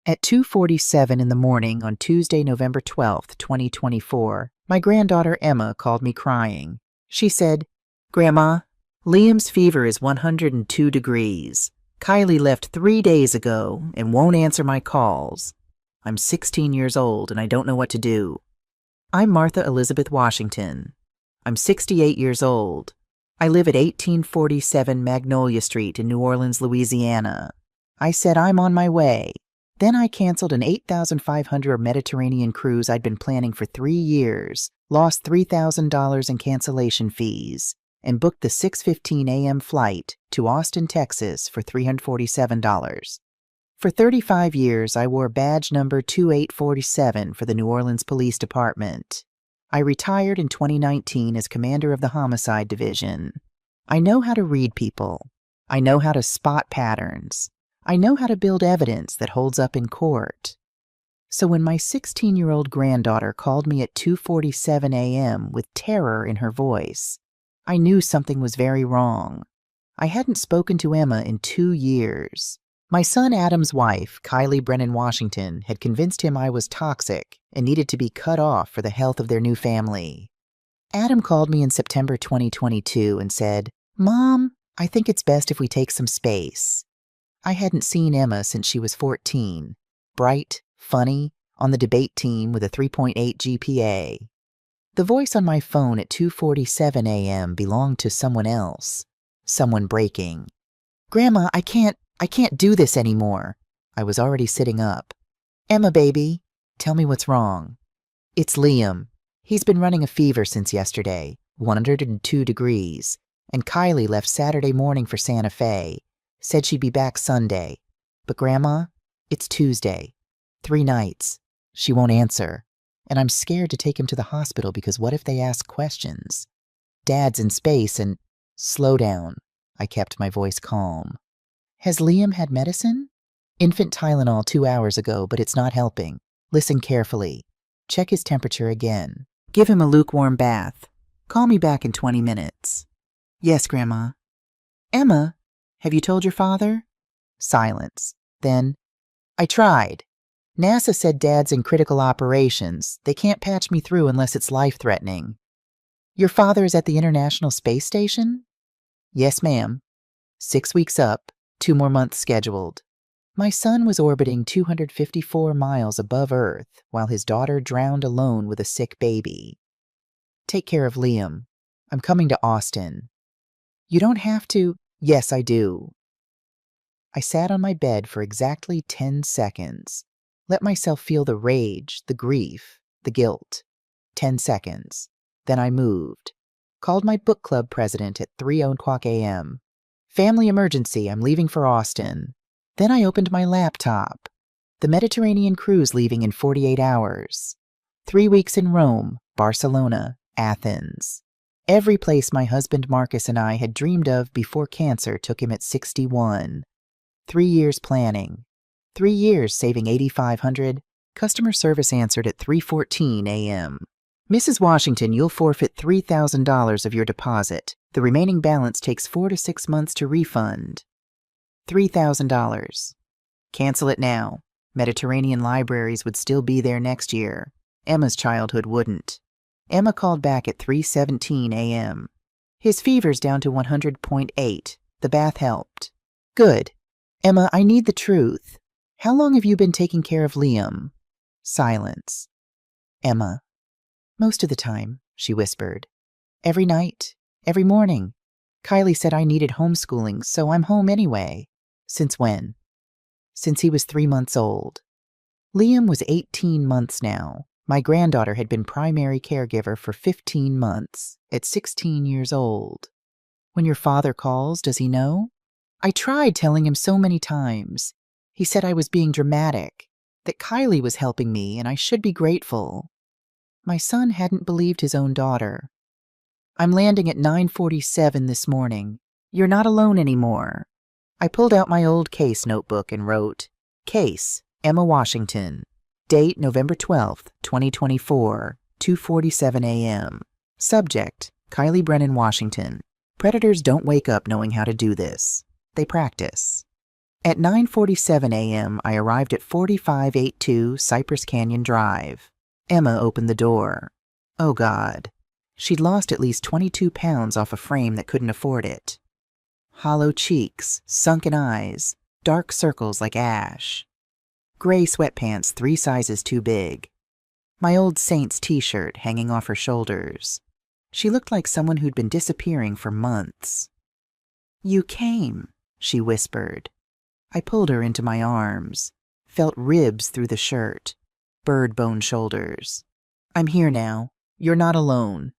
At 2:47 in the morning on Tuesday, November 12th, 2024, my granddaughter Emma called me crying. She said, "Grandma, Liam's fever is 102 degrees. Kylie left 3 days ago and won't answer my calls. I'm 16 years old and I don't know what to do." I'm Martha Elizabeth Washington. I'm 68 years old. I live at 1847 Magnolia Street in New Orleans, Louisiana. I said I'm on my way. Then I canceled an $8,500 Mediterranean cruise I'd been planning for 3 years, lost $3,000 in cancellation fees, and booked the 6:15 a.m. flight to Austin, Texas for $347. For 35 years, I wore badge number 2847 for the New Orleans Police Department. I retired in 2019 as commander of the Homicide Division. I know how to read people. I know how to spot patterns. I know how to build evidence that holds up in court. So when my 16-year-old granddaughter called me at 2:47 a.m. with terror in her voice, I knew something was very wrong. I hadn't spoken to Emma in 2 years. My son Adam's wife, Kylie Brennan Washington, had convinced him I was toxic and needed to be cut off for the health of their new family. Adam called me in September 2022 and said, "Mom, I think it's best if we take some space." I hadn't seen Emma since she was 14, bright, funny, on the debate team with a 3.8 GPA. The voice on my phone at 2:47 a.m. belonged to someone else, someone breaking. "Grandma, I can't do this anymore." I was already sitting up. "Emma, baby, tell me what's wrong." "It's Liam. He's been running a fever since yesterday, 102 degrees, and Kylie left Saturday morning for Santa Fe. Said she'd be back Sunday. But Grandma, it's Tuesday. 3 nights. She won't answer. And I'm scared to take him to the hospital because what if they ask questions? Dad's in space and—" "Slow down." I kept my voice calm. "Has Liam had medicine?" "Infant Tylenol 2 hours ago, but it's not helping. Listen carefully. Check his temperature again. Give him a lukewarm bath. Call me back in 20 minutes. "Yes, Grandma." "Emma, have you told your father?" Silence. Then, "I tried. NASA said Dad's in critical operations. They can't patch me through unless it's life-threatening." "Your father is at the International Space Station?" "Yes, ma'am. 6 weeks up, 2 more months scheduled." My son was orbiting 254 miles above Earth while his daughter drowned alone with a sick baby. "Take care of Liam. I'm coming to Austin." "You don't have to." "Yes, I do." I sat on my bed for exactly 10 seconds. Let myself feel the rage, the grief, the guilt. 10 seconds. Then I moved. Called my book club president at 3:00 a.m. "Family emergency, I'm leaving for Austin." Then I opened my laptop. The Mediterranean cruise leaving in 48 hours. 3 weeks in Rome, Barcelona, Athens. Every place my husband Marcus and I had dreamed of before cancer took him at 61. 3 years planning. 3 years saving $8,500. Customer service answered at 3:14 a.m. "Mrs. Washington, you'll forfeit $3,000 of your deposit. The remaining balance takes 4 to 6 months to refund." $3,000. Cancel it now. Mediterranean libraries would still be there next year. Emma's childhood wouldn't. Emma called back at 3:17 a.m. "His fever's down to 100.8. The bath helped." "Good. Emma, I need the truth. How long have you been taking care of Liam?" Silence. "Emma." "Most of the time," she whispered. "Every night, every morning. Kylie said I needed homeschooling, so I'm home anyway." "Since when?" "Since he was 3 months old." Liam was 18 months now. My granddaughter had been primary caregiver for 15 months, at 16 years old. "When your father calls, does he know?" "I tried telling him so many times. He said I was being dramatic, that Kylie was helping me and I should be grateful." My son hadn't believed his own daughter. "I'm landing at 9:47 this morning. You're not alone anymore." I pulled out my old case notebook and wrote, "Case, Emma Washington. Date November 12th, 2024, 2:47 a.m. Subject, Kylie Brennan Washington. Predators don't wake up knowing how to do this. They practice." At 9:47 a.m., I arrived at 4582 Cypress Canyon Drive. Emma opened the door. Oh, God. She'd lost at least 22 pounds off a frame that couldn't afford it. Hollow cheeks, sunken eyes, dark circles like ash. Gray sweatpants 3 sizes too big. My old Saints t-shirt hanging off her shoulders. She looked like someone who'd been disappearing for months. "You came," she whispered. I pulled her into my arms, felt ribs through the shirt, bird bone shoulders. "I'm here now. You're not alone."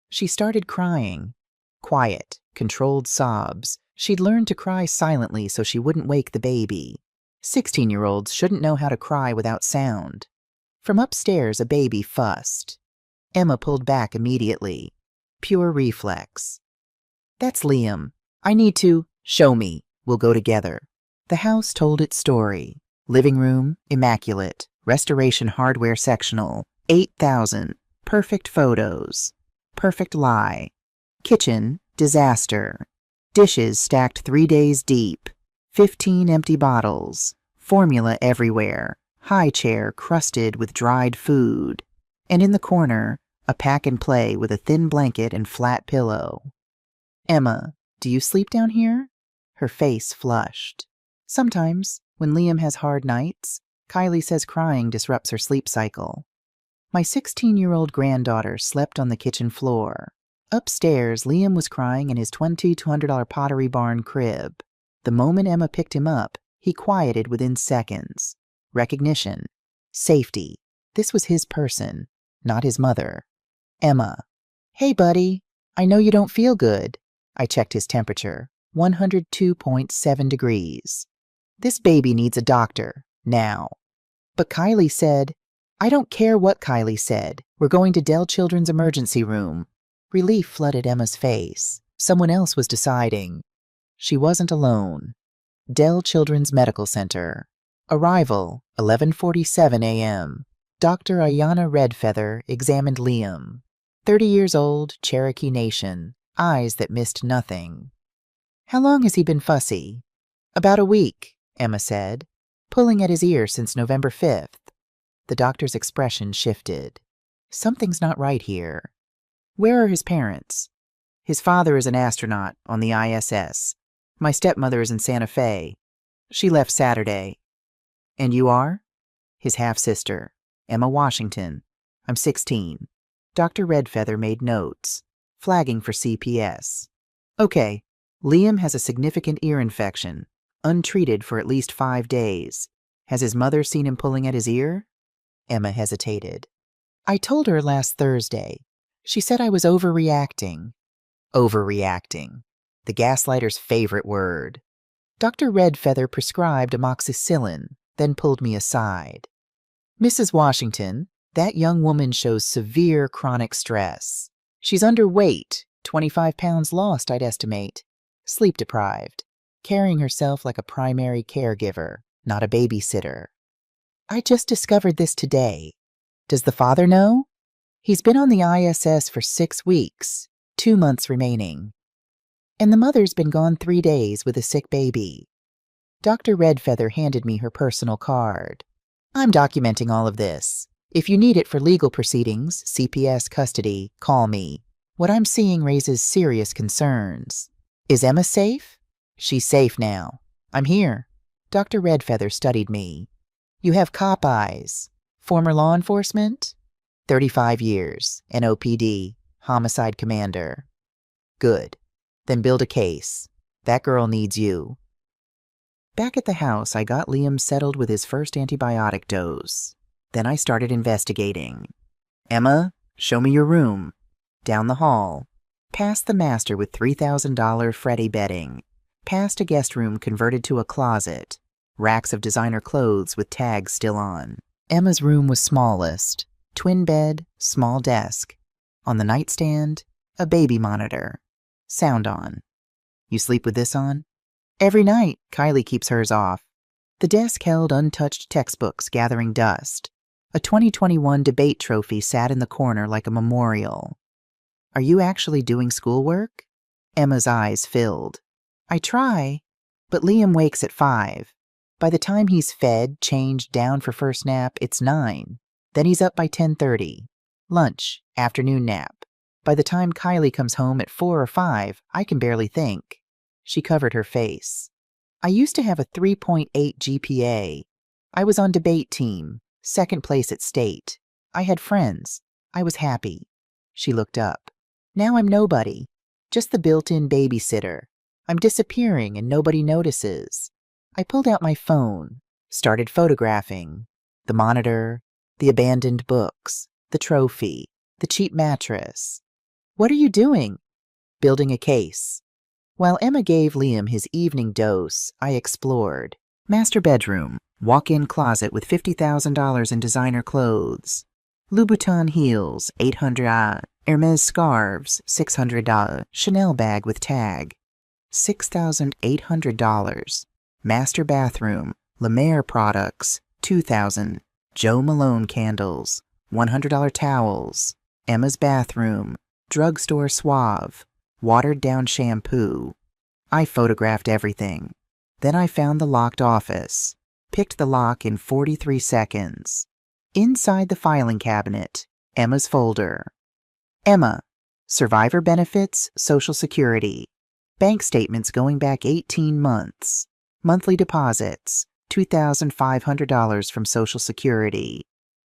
She started crying. Quiet, controlled sobs. She'd learned to cry silently so she wouldn't wake the baby. 16-year-olds shouldn't know how to cry without sound. From upstairs, a baby fussed. Emma pulled back immediately. Pure reflex. "That's Liam. I need to..." "Show me. We'll go together." The house told its story. Living room, immaculate. Restoration hardware sectional, 8,000. Perfect photos. Perfect lie. Kitchen, disaster. Dishes stacked 3 days deep. 15 empty bottles. Formula everywhere. High chair crusted with dried food. And in the corner, a pack and play with a thin blanket and flat pillow. "Emma, do you sleep down here?" Her face flushed. "Sometimes, when Liam has hard nights, Kylie says crying disrupts her sleep cycle." My 16-year-old granddaughter slept on the kitchen floor. Upstairs, Liam was crying in his $2,200 Pottery Barn crib. The moment Emma picked him up, he quieted within seconds. Recognition. Safety. This was his person, not his mother. "Emma." "Hey, buddy. I know you don't feel good." I checked his temperature. 102.7 degrees. "This baby needs a doctor. Now." "But Kylie said..." "I don't care what Kylie said. We're going to Dell Children's emergency room." Relief flooded Emma's face. Someone else was deciding. She wasn't alone. Dell Children's Medical Center. Arrival, 11:47 a.m. Dr. Ayanna Redfeather examined Liam. 30 years old, Cherokee Nation. Eyes that missed nothing. "How long has he been fussy?" "About a week," Emma said. "Pulling at his ear since November 5th. The doctor's expression shifted. Something's not right here. "Where are his parents?" "His father is an astronaut on the ISS. My stepmother is in Santa Fe. She left Saturday." "And you are?" "His half-sister, Emma Washington. I'm 16. Dr. Redfeather made notes, flagging for CPS. "Okay, Liam has a significant ear infection, untreated for at least 5 days. Has his mother seen him pulling at his ear?" Emma hesitated. "I told her last Thursday. She said I was overreacting." Overreacting. The gaslighter's favorite word. Dr. Redfeather prescribed amoxicillin, then pulled me aside. "Mrs. Washington, that young woman shows severe chronic stress. She's underweight, 25 pounds lost, I'd estimate. Sleep deprived. Carrying herself like a primary caregiver, not a babysitter." "I just discovered this today. Does the father know?" "He's been on the ISS for 6 weeks, 2 months remaining. And the mother's been gone 3 days with a sick baby." Dr. Redfeather handed me her personal card. "I'm documenting all of this. If you need it for legal proceedings, CPS custody, call me. What I'm seeing raises serious concerns." "Is Emma safe?" "She's safe now. I'm here." Dr. Redfeather studied me. "You have cop eyes. Former law enforcement?" 35 years, NOPD, homicide commander." "Good. Then build a case. That girl needs you." Back at the house, I got Liam settled with his first antibiotic dose. Then I started investigating. "Emma, show me your room." Down the hall. Past the master with $3,000 Freddie bedding. Past a guest room converted to a closet. Racks of designer clothes with tags still on. Emma's room was smallest. Twin bed, small desk. On the nightstand, a baby monitor. Sound on. "You sleep with this on?" "Every night. Kylie keeps hers off." The desk held untouched textbooks gathering dust. A 2021 debate trophy sat in the corner like a memorial. "Are you actually doing schoolwork?" Emma's eyes filled. "I try." But Liam wakes at 5. By the time he's fed, changed, down for first nap, it's 9. Then he's up by 10:30. Lunch, afternoon nap. By the time Kylie comes home at 4 or 5, I can barely think. She covered her face. I used to have a 3.8 GPA. I was on debate team, second place at state. I had friends. I was happy. She looked up. Now I'm nobody. Just the built-in babysitter. I'm disappearing and nobody notices. I pulled out my phone, started photographing. The monitor, the abandoned books, the trophy, the cheap mattress. What are you doing? Building a case. While Emma gave Liam his evening dose, I explored. Master bedroom, walk-in closet with $50,000 in designer clothes. Louboutin heels, $800. Hermes scarves, $600. Chanel bag with tag, $6,800. Master bathroom, La Mer products, $2,000. Joe Malone candles, $100 towels. Emma's bathroom, drugstore Suave, watered-down shampoo. I photographed everything. Then I found the locked office, picked the lock in 43 seconds. Inside the filing cabinet, Emma's folder. Emma, survivor benefits, Social Security. Bank statements going back 18 months. Monthly deposits, $2,500 from Social Security.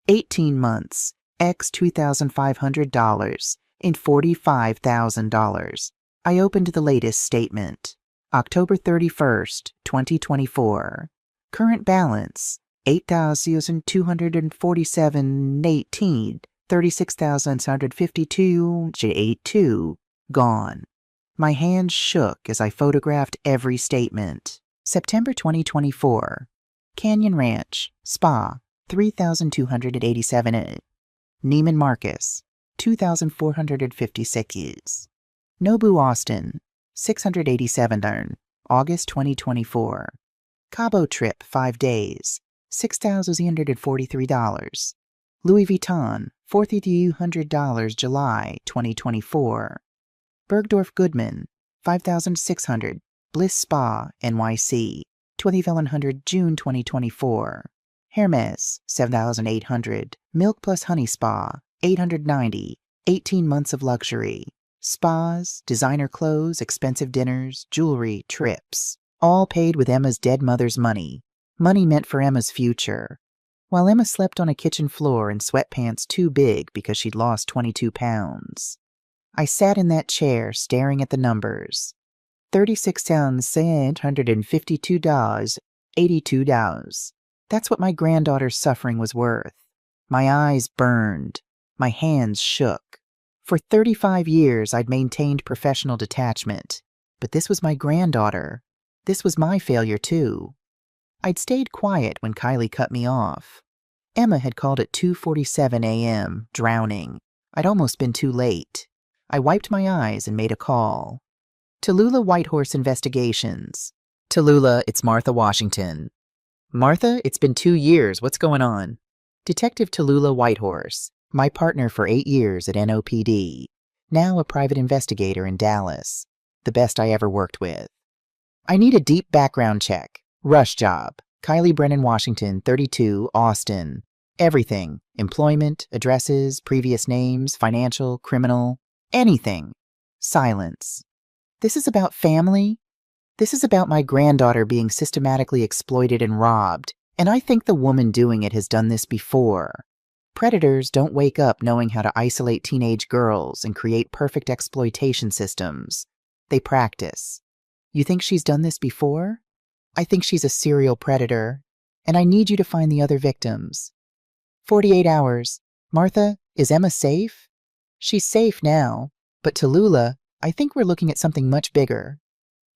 18 months, X $2,500 in $45,000. I opened the latest statement. October 31st, 2024. Current balance, $8,247.18, $36,752.82, gone. My hands shook as I photographed every statement. September 2024. Canyon Ranch, Spa, $3,287. Neiman Marcus, $2,456. Nobu Austin, $687. August 2024. Cabo trip, 5 days, $6,343. Louis Vuitton, $4,300, July 2024. Bergdorf Goodman, $5,600. Bliss Spa, NYC, $2,100, June 2024. Hermes, $7,800. Milk Plus Honey Spa, $890. 18 months of luxury. Spas, designer clothes, expensive dinners, jewelry, trips. All paid with Emma's dead mother's money. Money meant for Emma's future. While Emma slept on a kitchen floor in sweatpants too big because she'd lost 22 pounds. I sat in that chair staring at the numbers. $36,752, $82. That's what my granddaughter's suffering was worth. My eyes burned. My hands shook. For 35 years, I'd maintained professional detachment. But this was my granddaughter. This was my failure, too. I'd stayed quiet when Kylie cut me off. Emma had called at 2:47 a.m., drowning. I'd almost been too late. I wiped my eyes and made a call. Tallulah Whitehorse Investigations. Tallulah, it's Martha Washington. Martha, it's been 2 years. What's going on? Detective Tallulah Whitehorse, my partner for 8 years at NOPD, now a private investigator in Dallas, the best I ever worked with. I need a deep background check. Rush job. Kylie Brennan Washington, 32, Austin. Everything. Employment, addresses, previous names, financial, criminal, anything. Silence. This is about family. This is about my granddaughter being systematically exploited and robbed, and I think the woman doing it has done this before. Predators don't wake up knowing how to isolate teenage girls and create perfect exploitation systems. They practice. You think she's done this before? I think she's a serial predator, and I need you to find the other victims. 48 hours. Martha, is Emma safe? She's safe now, but Tallulah, I think we're looking at something much bigger.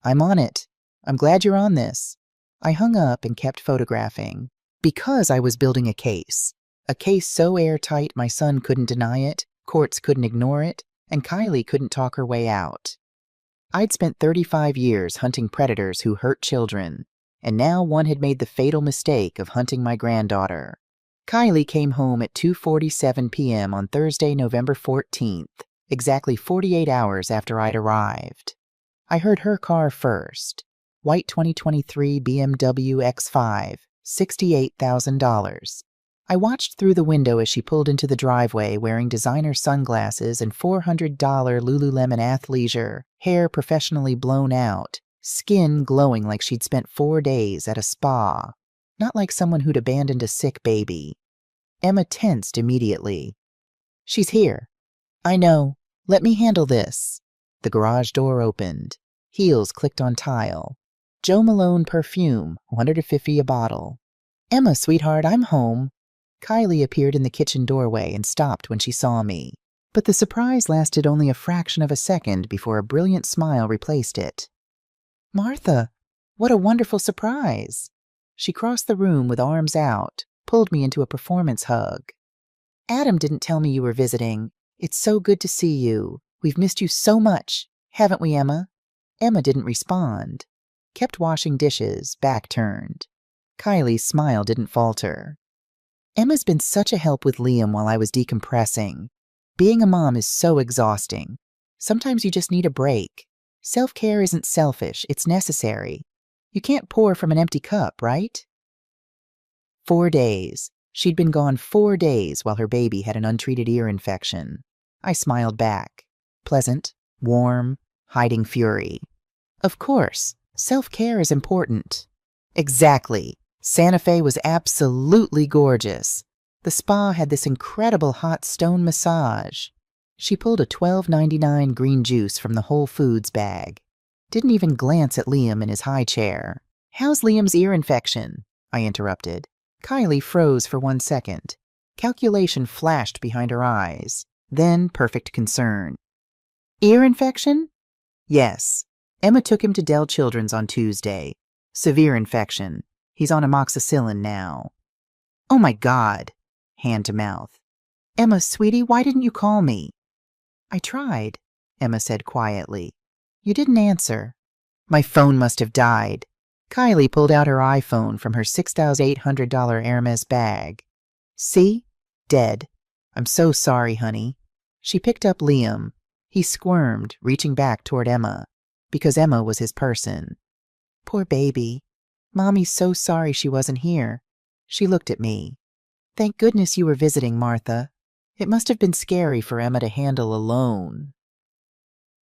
I'm on it. I'm glad you're on this. I hung up and kept photographing, because I was building a case so airtight my son couldn't deny it, courts couldn't ignore it, and Kylie couldn't talk her way out. I'd spent 35 years hunting predators who hurt children, and now one had made the fatal mistake of hunting my granddaughter. Kylie came home at 2:47 p.m. on Thursday, November 14th, exactly 48 hours after I'd arrived. I heard her car first. white 2023 BMW X5, $68,000. I watched through the window as she pulled into the driveway wearing designer sunglasses and $400 Lululemon athleisure, hair professionally blown out, skin glowing like she'd spent 4 days at a spa, not like someone who'd abandoned a sick baby. Emma tensed immediately. "She's here." "I know. Let me handle this." The garage door opened. Heels clicked on tile. Joe Malone perfume, $150 a bottle. "Emma, sweetheart, I'm home." Kylie appeared in the kitchen doorway and stopped when she saw me. But the surprise lasted only a fraction of a second before a brilliant smile replaced it. "Martha, what a wonderful surprise." She crossed the room with arms out, pulled me into a performance hug. "Adam didn't tell me you were visiting. It's so good to see you. We've missed you so much, haven't we, Emma?" Emma didn't respond. Kept washing dishes, back turned. Kylie's smile didn't falter. "Emma's been such a help with Liam while I was decompressing. Being a mom is so exhausting. Sometimes you just need a break. Self-care isn't selfish, it's necessary. You can't pour from an empty cup, right?" 4 days. She'd been gone 4 days while her baby had an untreated ear infection. I smiled back. Pleasant, warm, hiding fury. Of course, self-care is important. Exactly. Santa Fe was absolutely gorgeous. The spa had this incredible hot stone massage. She pulled a $12.99 green juice from the Whole Foods bag. Didn't even glance at Liam in his high chair. "How's Liam's ear infection?" I interrupted. Kylie froze for 1 second. Calculation flashed behind her eyes. Then perfect concern. "Ear infection?" "Yes. Emma took him to Dell Children's on Tuesday. Severe infection. He's on amoxicillin now." "Oh my God." Hand to mouth. "Emma, sweetie, why didn't you call me?" "I tried," Emma said quietly. "You didn't answer." "My phone must have died." Kylie pulled out her iPhone from her $6,800 Hermes bag. "See? Dead. I'm so sorry, honey." She picked up Liam. He squirmed, reaching back toward Emma, because Emma was his person. "Poor baby. Mommy's so sorry she wasn't here." She looked at me. "Thank goodness you were visiting, Martha. It must have been scary for Emma to handle alone."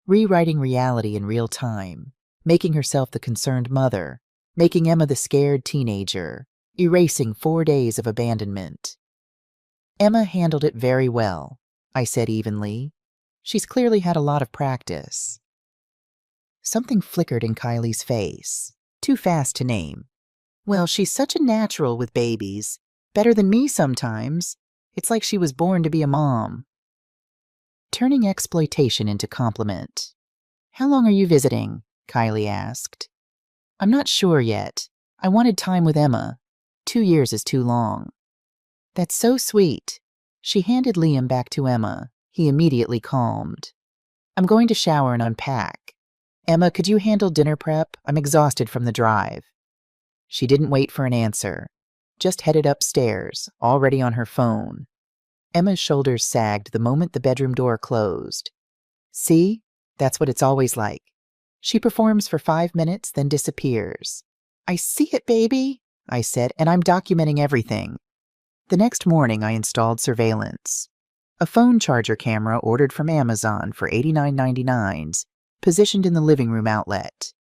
Rewriting reality in real time, making herself the concerned mother, making Emma the scared teenager, erasing 4 days of abandonment. "Emma handled it very well," I said evenly. "She's clearly had a lot of practice." Something flickered in Kylie's face. Too fast to name. "Well, she's such a natural with babies. Better than me sometimes. It's like she was born to be a mom." Turning exploitation into compliment. "How long are you visiting?" Kylie asked. "I'm not sure yet. I wanted time with Emma. 2 years is too long." "That's so sweet." She handed Liam back to Emma. He immediately calmed. "I'm going to shower and unpack. Emma, could you handle dinner prep? I'm exhausted from the drive." She didn't wait for an answer. Just headed upstairs, already on her phone. Emma's shoulders sagged the moment the bedroom door closed. "See? That's what it's always like. She performs for 5 minutes, then disappears." "I see it, baby," I said, "and I'm documenting everything." The next morning, I installed surveillance. A phone charger camera ordered from Amazon for $89.99, positioned in the living room outlet.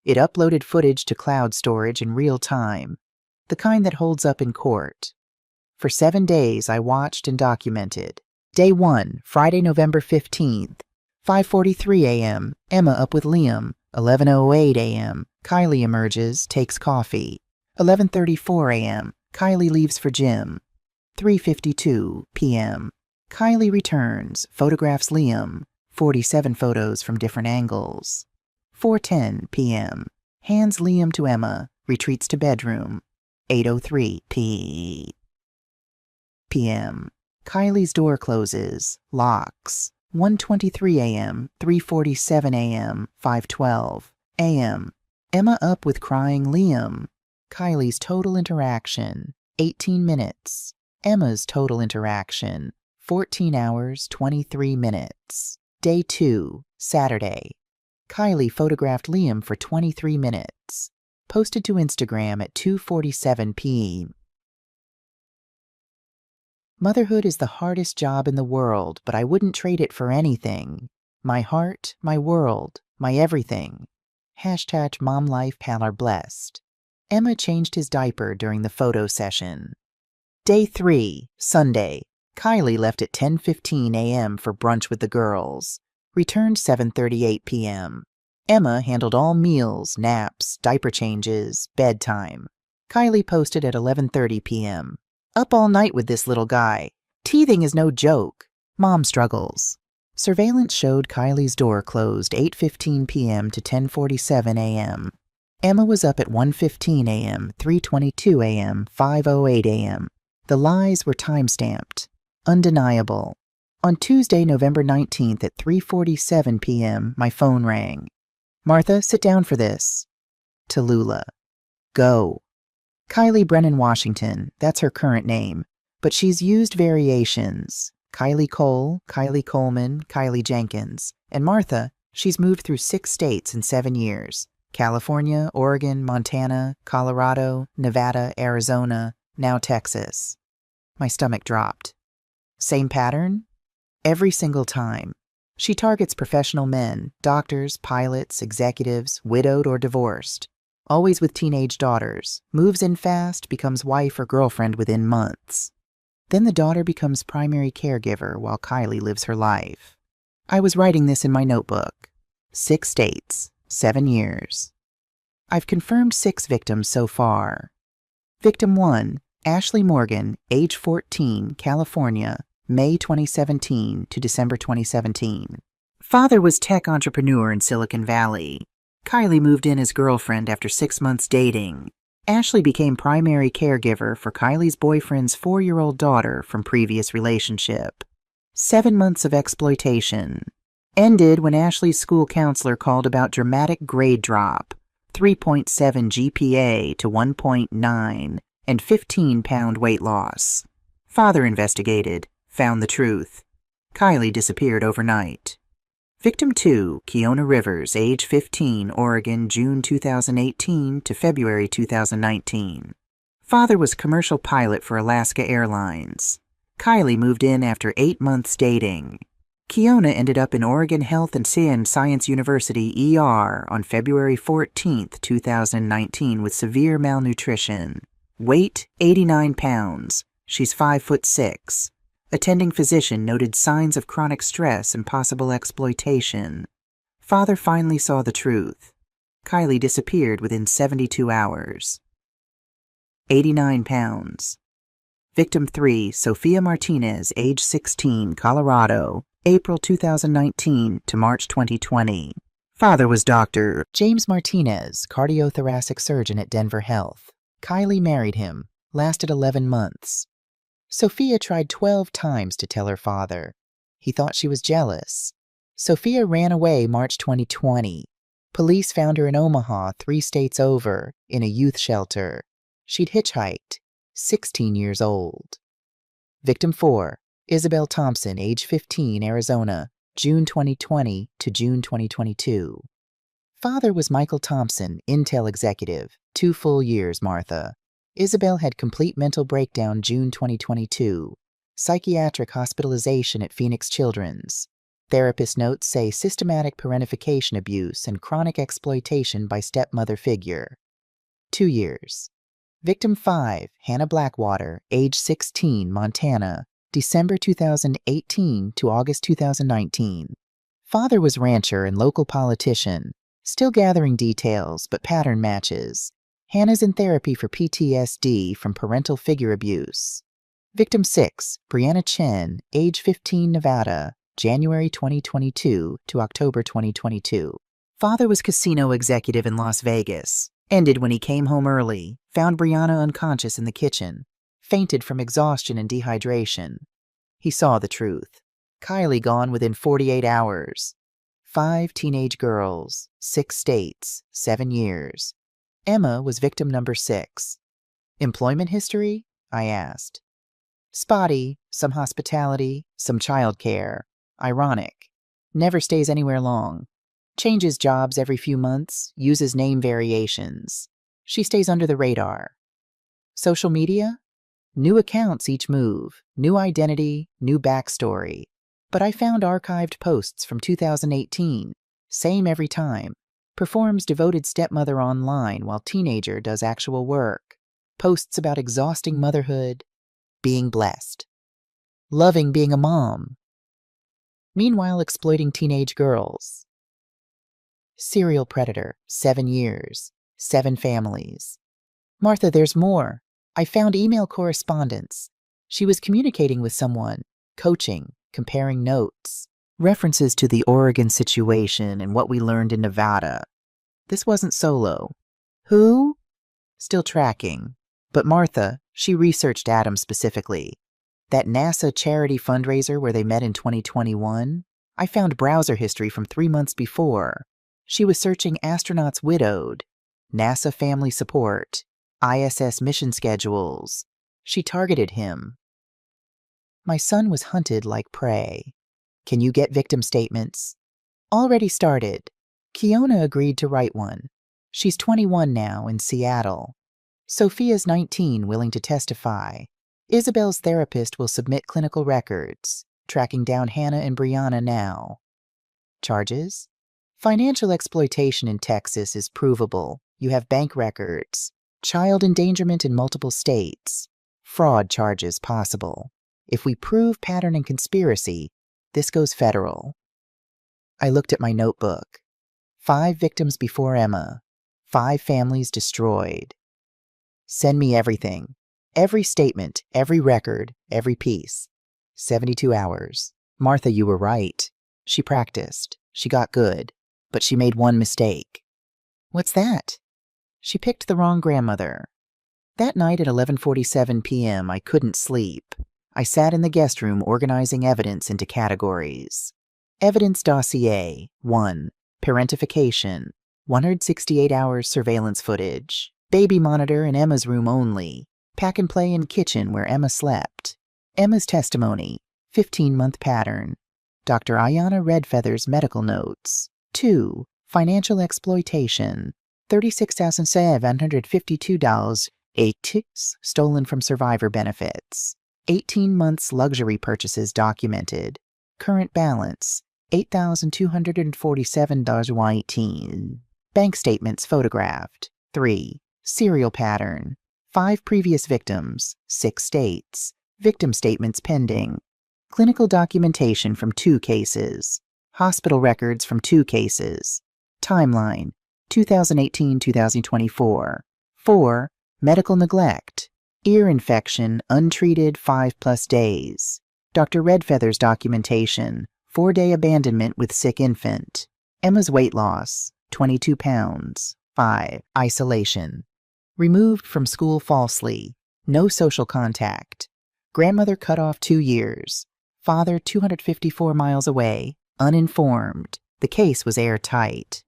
It uploaded footage to cloud storage in real time, the kind that holds up in court. For 7 days, I watched and documented. Day 1, Friday, November 15th, 5:43 a.m., Emma up with Liam. 11:08 a.m., Kylie emerges, takes coffee. 11:34 a.m., Kylie leaves for gym. 3:52 p.m., Kylie returns, photographs Liam. 47 photos from different angles. 4:10 p.m., hands Liam to Emma, retreats to bedroom. 8:03 p.m., Kylie's door closes, locks. 1:23 a.m., 3:47 a.m., 5:12 a.m., Emma up with crying Liam. Kylie's total interaction, 18 minutes. Emma's total interaction, 14 hours, 23 minutes. Day 2, Saturday. Kylie photographed Liam for 23 minutes. Posted to Instagram at 2:47 p.m. Motherhood is the hardest job in the world, but I wouldn't trade it for anything. My heart, my world, my everything. Hashtag mom life pal are blessed. Emma changed his diaper during the photo session. Day 3, Sunday. Kylie left at 10:15 a.m. for brunch with the girls. Returned 7:38 p.m. Emma handled all meals, naps, diaper changes, bedtime. Kylie posted at 11:30 p.m. Up all night with this little guy. Teething is no joke. Mom struggles. Surveillance showed Kylie's door closed 8:15 p.m. to 10:47 a.m. Emma was up at 1:15 a.m., 3:22 a.m., 5:08 a.m. The lies were time-stamped. Undeniable. On Tuesday, November 19th at 3:47 p.m., my phone rang. Martha, sit down for this. Tallulah. Go. Kylie Brennan Washington, that's her current name, but she's used variations. Kylie Cole, Kylie Coleman, Kylie Jenkins. And Martha, she's moved through 6 states in 7 years. California, Oregon, Montana, Colorado, Nevada, Arizona, now Texas. My stomach dropped. Same pattern? Every single time. She targets professional men, doctors, pilots, executives, widowed or divorced. Always with teenage daughters. Moves in fast, becomes wife or girlfriend within months. Then the daughter becomes primary caregiver while Kylie lives her life. I was writing this in my notebook. 6 states, 7 years. I've confirmed 6 victims so far. Victim 1, Ashley Morgan, age 14, California, May 2017 to December 2017. Father was tech entrepreneur in Silicon Valley. Kylie moved in as girlfriend after 6 months dating. Ashley became primary caregiver for Kylie's boyfriend's 4-year-old daughter from previous relationship. 7 months of exploitation. Ended when Ashley's school counselor called about dramatic grade drop, 3.7 GPA to 1.9, and 15-pound weight loss. Father investigated, found the truth. Kylie disappeared overnight. Victim 2, Keona Rivers, age 15, Oregon, June 2018 to February 2019. Father was commercial pilot for Alaska Airlines. Kylie moved in after 8 months dating. Keona ended up in Oregon Health and Science University ER on February 14, 2019 with severe malnutrition. Weight, 89 pounds. She's 5'6". Attending physician noted signs of chronic stress and possible exploitation. Father finally saw the truth. Kylie disappeared within 72 hours. 89 pounds. Victim 3, Sophia Martinez, age 16, Colorado, April 2019 to March 2020. Father was Dr. James Martinez, cardiothoracic surgeon at Denver Health. Kylie married him, lasted 11 months. Sophia tried 12 times to tell her father. He thought she was jealous. Sophia ran away March 2020. Police found her in Omaha, 3 states over, in a youth shelter. She'd hitchhiked, 16 years old. Victim 4, Isabel Thompson, age 15, Arizona, June 2020 to June 2022. Father was Michael Thompson, Intel executive, 2 full years, Martha. Isabel had complete mental breakdown June 2022. Psychiatric hospitalization at Phoenix Children's. Therapist notes say systematic parentification abuse and chronic exploitation by stepmother figure. 2 years. Victim 5, Hannah Blackwater, age 16, Montana, December 2018 to August 2019. Father was rancher and local politician. Still gathering details, but pattern matches. Hannah's in therapy for PTSD from parental figure abuse. Victim 6, Brianna Chen, age 15, Nevada, January 2022 to October 2022. Father was casino executive in Las Vegas. Ended when he came home early, found Brianna unconscious in the kitchen, fainted from exhaustion and dehydration. He saw the truth. Kylie gone within 48 hours. 5 teenage girls, 6 states, 7 years. Emma was victim number 6. Employment history? I asked. Spotty, some hospitality, some childcare. Ironic. Never stays anywhere long. Changes jobs every few months, uses name variations. She stays under the radar. Social media? New accounts each move, new identity, new backstory. But I found archived posts from 2018, same every time. Performs devoted stepmother online while teenager does actual work. Posts about exhausting motherhood, being blessed. Loving being a mom. Meanwhile exploiting teenage girls. Serial predator, 7 years, 7 families. Martha, there's more. I found email correspondence. She was communicating with someone, coaching, comparing notes, references to the Oregon situation and what we learned in Nevada. This wasn't solo. Who? Still tracking. But Martha, she researched Adam specifically. That NASA charity fundraiser where they met in 2021, I found browser history from 3 months before. She was searching astronauts widowed, NASA family support, ISS mission schedules. She targeted him. My son was hunted like prey. Can you get victim statements? Already started. Kiona agreed to write one. She's 21 now in Seattle. Sophia's 19, willing to testify. Isabel's therapist will submit clinical records, tracking down Hannah and Brianna now. Charges? Financial exploitation in Texas is provable. You have bank records. Child endangerment in multiple states. Fraud charges possible. If we prove pattern and conspiracy, this goes federal. I looked at my notebook. 5 victims before Emma. 5 families destroyed. Send me everything. Every statement, every record, every piece. 72 hours. Martha, you were right. She practiced. She got good. But she made one mistake. What's that? She picked the wrong grandmother. That night at 11:47 p.m., I couldn't sleep. I sat in the guest room organizing evidence into categories. Evidence dossier, 1. Parentification, 168 hours surveillance footage. Baby monitor in Emma's room only. Pack and play in kitchen where Emma slept. Emma's testimony, 15-month pattern. Dr. Ayanna Redfeather's medical notes. 2. Financial exploitation, $36,752, 8 ticks stolen from survivor benefits. 18 months luxury purchases documented. Current balance, $8,247.18. Bank statements photographed. 3. Serial pattern. 5 previous victims, 6 states. Victim statements pending. Clinical documentation from 2 cases. Hospital records from 2 cases. Timeline, 2018-2024. 4. Medical neglect. Ear infection, untreated 5+ days. Dr. Redfeather's documentation, 4-day abandonment with sick infant. Emma's weight loss, 22 pounds. 5. Isolation. Removed from school falsely. No social contact. Grandmother cut off 2 years. Father 254 miles away. Uninformed. The case was airtight.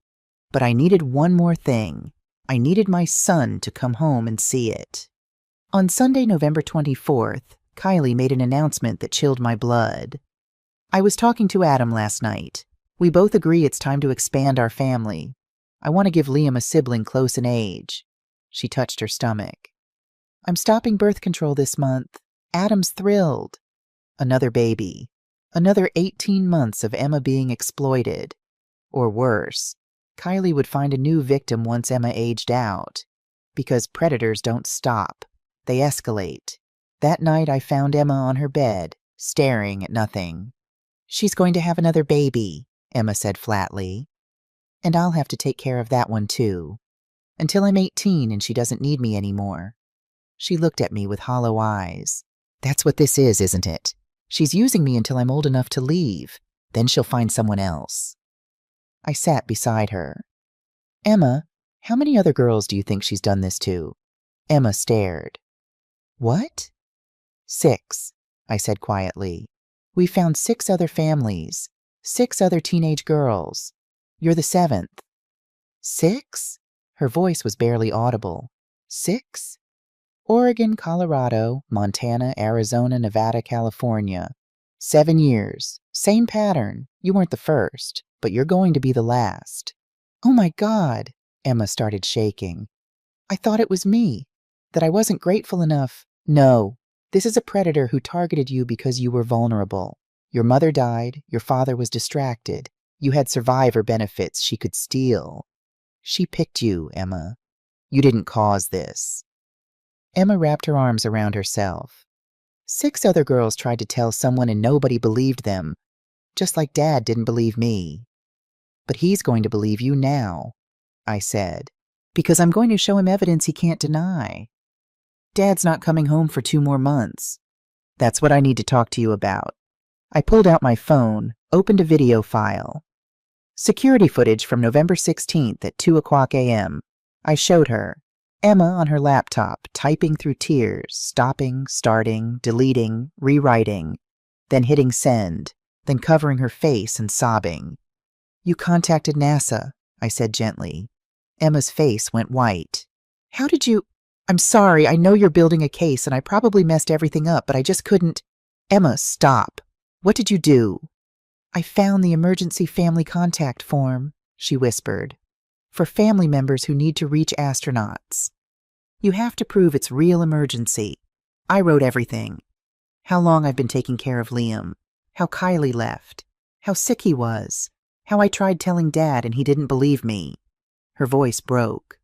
But I needed one more thing. I needed my son to come home and see it. On Sunday, November 24th, Kylie made an announcement that chilled my blood. I was talking to Adam last night. We both agree it's time to expand our family. I want to give Liam a sibling close in age. She touched her stomach. I'm stopping birth control this month. Adam's thrilled. Another baby. Another 18 months of Emma being exploited. Or worse, Kylie would find a new victim once Emma aged out. Because predators don't stop. They escalate. That night I found Emma on her bed, staring at nothing. She's going to have another baby, Emma said flatly. And I'll have to take care of that one too. Until I'm 18 and she doesn't need me anymore. She looked at me with hollow eyes. That's what this is, isn't it? She's using me until I'm old enough to leave. Then she'll find someone else. I sat beside her. Emma, how many other girls do you think she's done this to? Emma stared. What? 6, I said quietly. We found 6 other families, 6 other teenage girls. You're the 7th. 6? Her voice was barely audible. 6? Oregon, Colorado, Montana, Arizona, Nevada, California. 7 years. Same pattern. You weren't the first. but you're going to be the last." "Oh my God," Emma started shaking. "I thought it was me, that I wasn't grateful enough." "No, this is a predator who targeted you because you were vulnerable. Your mother died, your father was distracted, you had survivor benefits she could steal. She picked you, Emma. You didn't cause this." Emma wrapped her arms around herself. 6 other girls tried to tell someone and nobody believed them, just like Dad didn't believe me. "But he's going to believe you now," I said, "because I'm going to show him evidence he can't deny. Dad's not coming home for 2 more months. That's what I need to talk to you about." I pulled out my phone, opened a video file. Security footage from November 16th at 2:00 a.m. I showed her. Emma on her laptop, typing through tears, stopping, starting, deleting, rewriting, then hitting send, then covering her face and sobbing. "You contacted NASA," I said gently. Emma's face went white. "How did you—" "I'm sorry, I know you're building a case and I probably messed everything up, but I just couldn't—" "Emma, stop. What did you do?" "I found the emergency family contact form," she whispered, "for family members who need to reach astronauts. You have to prove it's real emergency. I wrote everything. How long I've been taking care of Liam, how Kylie left, how sick he was, how I tried telling Dad and he didn't believe me." Her voice broke.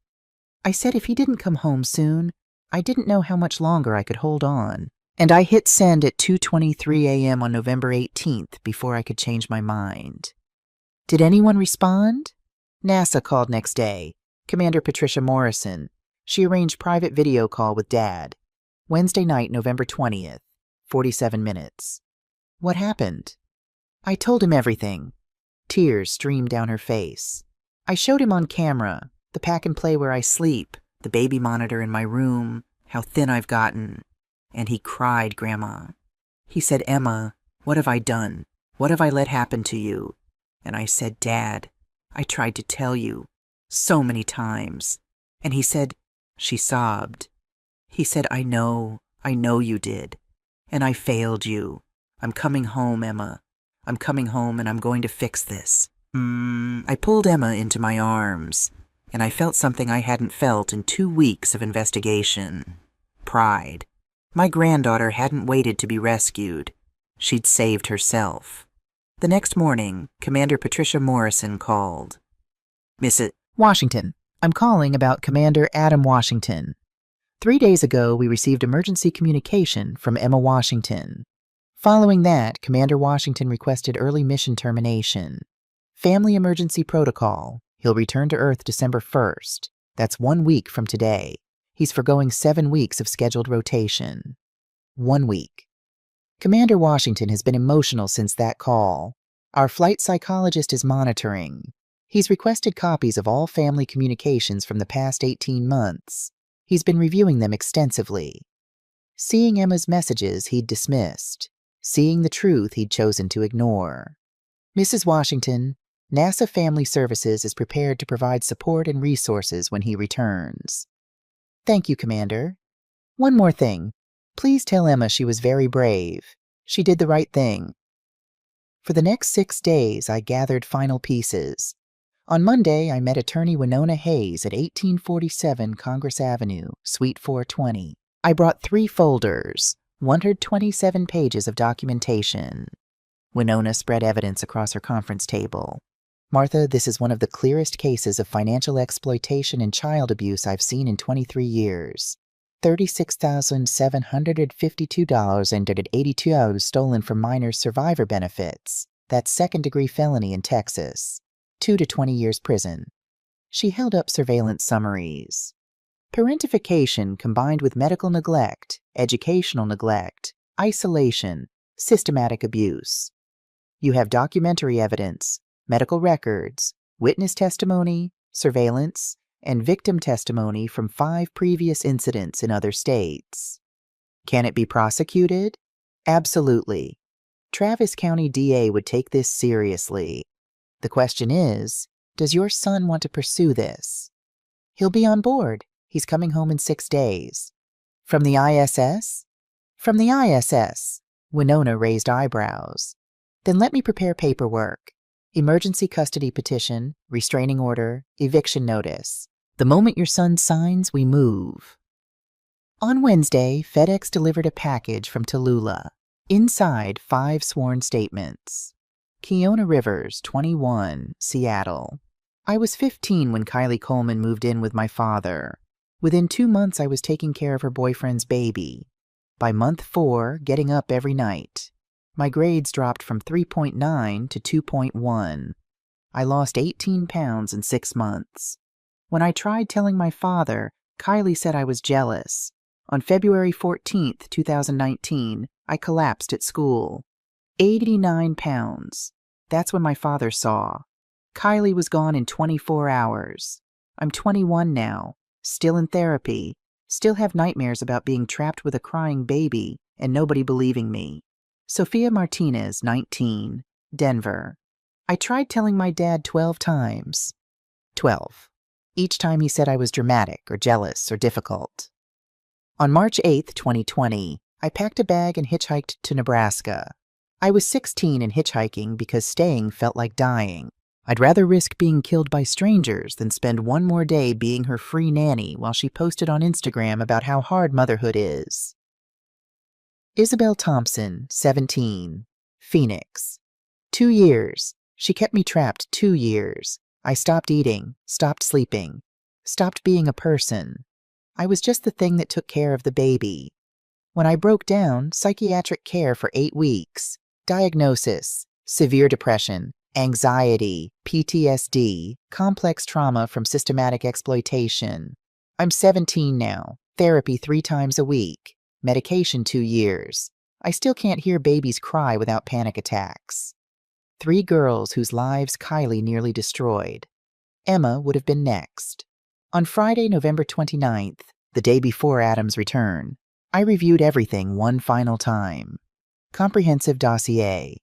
"I said if he didn't come home soon, I didn't know how much longer I could hold on. And I hit send at 2:23 a.m. on November 18th before I could change my mind." "Did anyone respond?" "NASA called next day. Commander Patricia Morrison. She arranged private video call with Dad. Wednesday night, November 20th, 47 minutes. "What happened?" "I told him everything." Tears streamed down her face. "I showed him on camera, the pack and play where I sleep, the baby monitor in my room, how thin I've gotten. And he cried, Grandma. He said, 'Emma, what have I done? What have I let happen to you?' And I said, 'Dad, I tried to tell you so many times.' And he said," she sobbed, "he said, I know you did. And I failed you. I'm coming home, Emma. I'm coming home and I'm going to fix this." I pulled Emma into my arms, and I felt something I hadn't felt in 2 weeks of investigation. Pride. My granddaughter hadn't waited to be rescued. She'd saved herself. The next morning, Commander Patricia Morrison called. "Mrs. Washington, I'm calling about Commander Adam Washington. 3 days ago, we received emergency communication from Emma Washington. Following that, Commander Washington requested early mission termination. Family emergency protocol. He'll return to Earth December 1st. That's 1 week from today. He's forgoing 7 weeks of scheduled rotation." 1 week. Commander Washington has been emotional since that call. Our flight psychologist is monitoring. He's requested copies of all family communications from the past 18 months. He's been reviewing them extensively. Seeing Emma's messages, he'd dismissed. Seeing the truth, he'd chosen to ignore. "Mrs. Washington, NASA Family Services is prepared to provide support and resources when he returns." "Thank you, Commander. One more thing. Please tell Emma she was very brave. She did the right thing." For the next 6 days, I gathered final pieces. On Monday, I met attorney Winona Hayes at 1847 Congress Avenue, Suite 420. I brought 3 folders, 127 pages of documentation. Winona spread evidence across her conference table. "Martha, this is one of the clearest cases of financial exploitation and child abuse I've seen in 23 years. $36,752.82 stolen from minors' survivor benefits. That's second-degree felony in Texas. 2 to 20 years prison." She held up surveillance summaries. "Parentification combined with medical neglect, educational neglect, isolation, systematic abuse. You have documentary evidence, medical records, witness testimony, surveillance, and victim testimony from 5 previous incidents in other states. Can it be prosecuted? Absolutely. Travis County DA would take this seriously. The question is, does your son want to pursue this? He'll be on board. He's coming home in 6 days. From the ISS? From the ISS. Winona raised eyebrows. Then let me prepare paperwork. Emergency custody petition, restraining order, eviction notice. The moment your son signs, we move. On Wednesday, FedEx delivered a package from Tallulah. Inside, 5 sworn statements. Keona Rivers, 21, Seattle. I was 15 when Kylie Coleman moved in with my father. Within 2 months, I was taking care of her boyfriend's baby. By month 4, getting up every night. My grades dropped from 3.9 to 2.1. I lost 18 pounds in 6 months. When I tried telling my father, Kylie said I was jealous. On February 14th, 2019, I collapsed at school. 89 pounds. That's when my father saw. Kylie was gone in 24 hours. I'm 21 now, still in therapy, still have nightmares about being trapped with a crying baby and nobody believing me. Sophia Martinez, 19, Denver. I tried telling my dad 12 times. 12. Each time he said I was dramatic or jealous or difficult. On March 8th, 2020, I packed a bag and hitchhiked to Nebraska. I was 16 and hitchhiking because staying felt like dying. I'd rather risk being killed by strangers than spend one more day being her free nanny while she posted on Instagram about how hard motherhood is. Isabel Thompson, 17, Phoenix. 2 years. She kept me trapped 2 years. I stopped eating, stopped sleeping, stopped being a person. I was just the thing that took care of the baby. When I broke down, psychiatric care for 8 weeks. Diagnosis: severe depression, anxiety, PTSD, complex trauma from systematic exploitation. I'm 17 now, therapy 3 times a week, medication 2 years. I still can't hear babies cry without panic attacks. 3 girls whose lives Kylie nearly destroyed. Emma would have been next. On Friday, November 29th, the day before Adam's return, I reviewed everything one final time. Comprehensive dossier.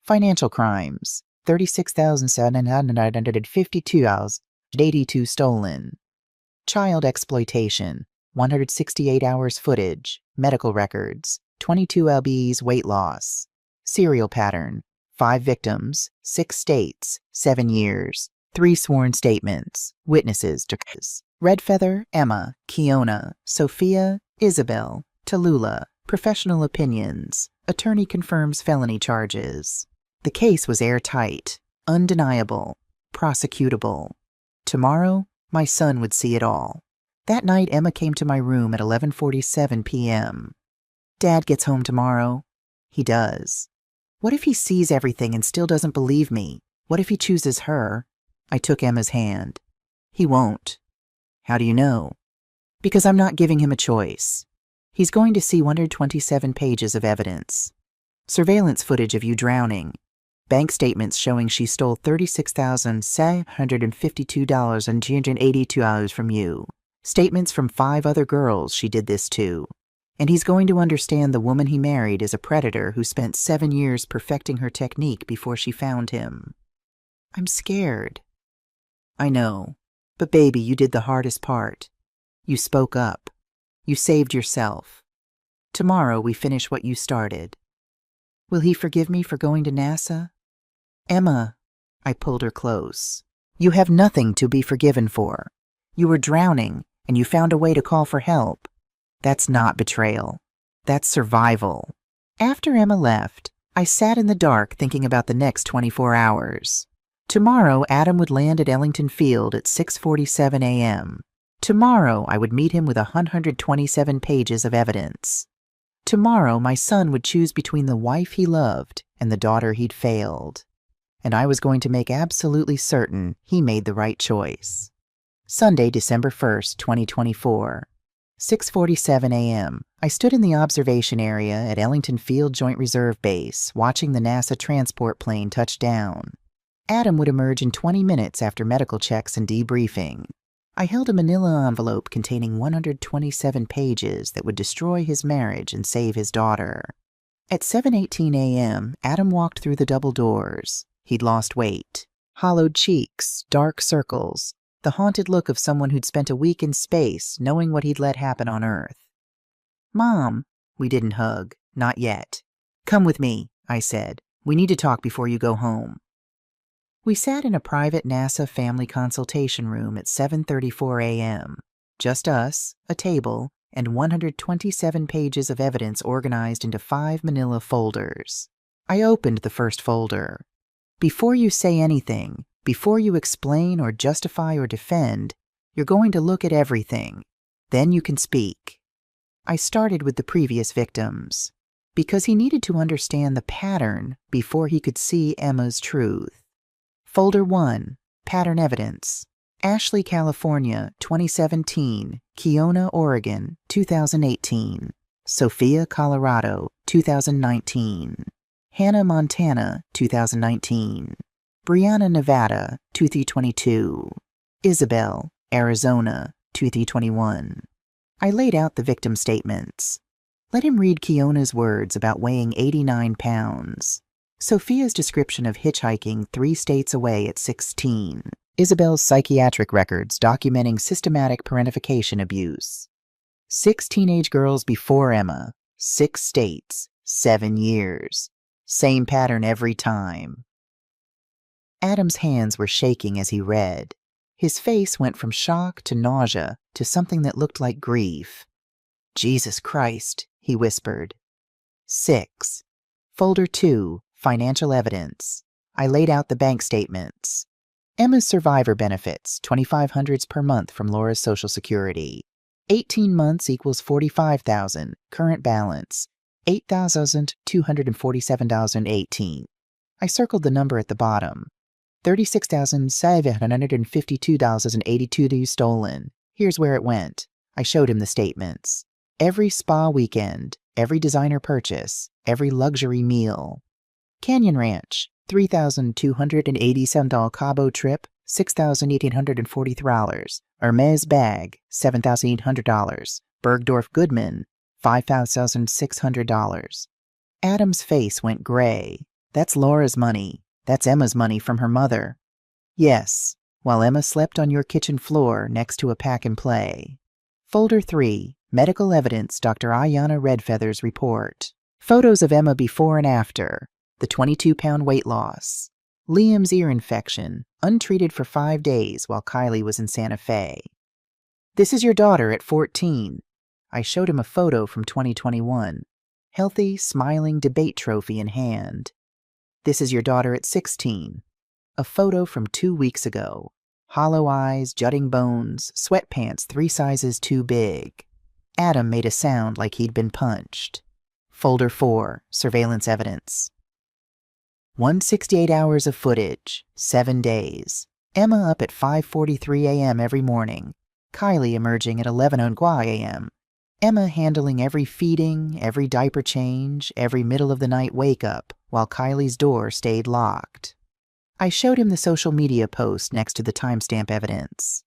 Financial crimes, 36,752 hours, 82 stolen. Child exploitation, 168 hours footage, medical records, 22 lbs weight loss. Serial pattern, 5 victims, 6 states, 7 years. 3 sworn statements. Witnesses to Red Feather, Emma, Keona, Sophia, Isabel, Tallulah. Professional opinions. Attorney confirms felony charges. The case was airtight, undeniable, prosecutable. Tomorrow, my son would see it all. That night, Emma came to my room at 11:47 p.m. Dad gets home tomorrow. He does. What if he sees everything and still doesn't believe me? What if he chooses her? I took Emma's hand. He won't. How do you know? Because I'm not giving him a choice. He's going to see 127 pages of evidence. Surveillance footage of you drowning. Bank statements showing she stole $36,752 and $282 from you. Statements from 5 other girls she did this to. And he's going to understand the woman he married is a predator who spent 7 years perfecting her technique before she found him. I'm scared. I know, but baby, you did the hardest part. You spoke up. You saved yourself. Tomorrow we finish what you started. Will he forgive me for going to NASA? Emma, I pulled her close. You have nothing to be forgiven for. You were drowning, and you found a way to call for help. That's not betrayal. That's survival. After Emma left, I sat in the dark thinking about the next 24 hours. Tomorrow, Adam would land at Ellington Field at 6:47 a.m. Tomorrow, I would meet him with 127 pages of evidence. Tomorrow, my son would choose between the wife he loved and the daughter he'd failed. And I was going to make absolutely certain he made the right choice. Sunday, December 1st, 2024. 6:47 a.m. I stood in the observation area at Ellington Field Joint Reserve Base, watching the NASA transport plane touch down. Adam would emerge in 20 minutes after medical checks and debriefing. I held a manila envelope containing 127 pages that would destroy his marriage and save his daughter. At 7:18 a.m., Adam walked through the double doors. He'd lost weight. Hollowed cheeks, dark circles, the haunted look of someone who'd spent a week in space knowing what he'd let happen on Earth. Mom, we didn't hug, not yet. Come with me, I said. We need to talk before you go home. We sat in a private NASA family consultation room at 7:34 a.m. Just us, a table, and 127 pages of evidence organized into 5 manila folders. I opened the first folder. Before you say anything, before you explain or justify or defend, you're going to look at everything. Then you can speak. I started with the previous victims, because he needed to understand the pattern before he could see Emma's truth. Folder 1, Pattern Evidence. Ashley, California, 2017. Keona, Oregon, 2018. Sophia, Colorado, 2019. Hannah, Montana, 2019. Brianna, Nevada, 2022. Isabel, Arizona, 2021. I laid out the victim statements. Let him read Keona's words about weighing 89 pounds. Sophia's description of hitchhiking 3 states away at 16. Isabel's psychiatric records documenting systematic parentification abuse. 6 teenage girls before Emma, 6 states, 7 years. Same pattern every time. Adam's hands were shaking as he read. His face went from shock to nausea to something that looked like grief. Jesus Christ, he whispered. 6. Folder 2, Financial Evidence. I laid out the bank statements. Emma's survivor benefits, $2,500 per month from Laura's Social Security. 18 months equals $45,000. Current balance, $8,247.18. I circled the number at the bottom. $36,752.82 stolen. Here's where it went. I showed him the statements. Every spa weekend, every designer purchase, every luxury meal. Canyon Ranch, $3,287 Cabo trip, $6,843. Hermes bag, $7,800. Bergdorf Goodman, $5,600. Adam's face went gray. That's Laura's money. That's Emma's money from her mother. Yes, while Emma slept on your kitchen floor next to a pack and play. Folder 3, Medical Evidence, Dr. Ayanna Redfeather's report. Photos of Emma before and after. The 22-pound weight loss. Liam's ear infection, untreated for 5 days while Kylie was in Santa Fe. This is your daughter at 14. I showed him a photo from 2021. Healthy, smiling debate trophy in hand. This is your daughter at 16. A photo from 2 weeks ago. Hollow eyes, jutting bones, sweatpants 3 sizes too big. Adam made a sound like he'd been punched. Folder 4, Surveillance Evidence. 168 hours of footage, 7 days. Emma up at 5:43 a.m. every morning. Kylie emerging at 11:00 a.m. Emma handling every feeding, every diaper change, every middle-of-the-night wake-up, while Kylie's door stayed locked. I showed him the social media post next to the timestamp evidence.